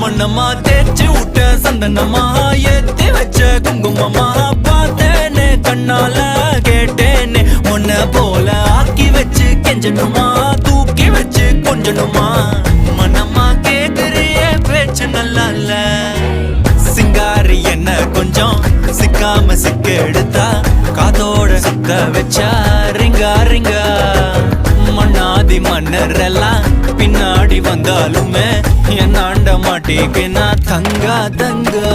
மண்ணம்மா தேய்ச்சி விட்ட சந்தனமா ஏத்தி வச்ச குங்குமமா பார்த்தேனே கண்ணால கேட்டேனே உன்ன போல ஆக்கி வச்சு கெஞ்சணுமா தூக்கி வச்சு கொஞ்சணுமா மனமா கேக்குறிய பேச்சு நல்லா இல்ல சிங்காரி என்ன கொஞ்சம் சிக்காம சிக்க எடுத்தா காதோட சுத்த வச்சா ரிங்கா ரிங்கா மண்ணாதி மன்னர் எல்லாம் பின்னாடி வந்தாலுமே என் ஆண்ட மாட்டேக்கு நான் தங்கா தங்கா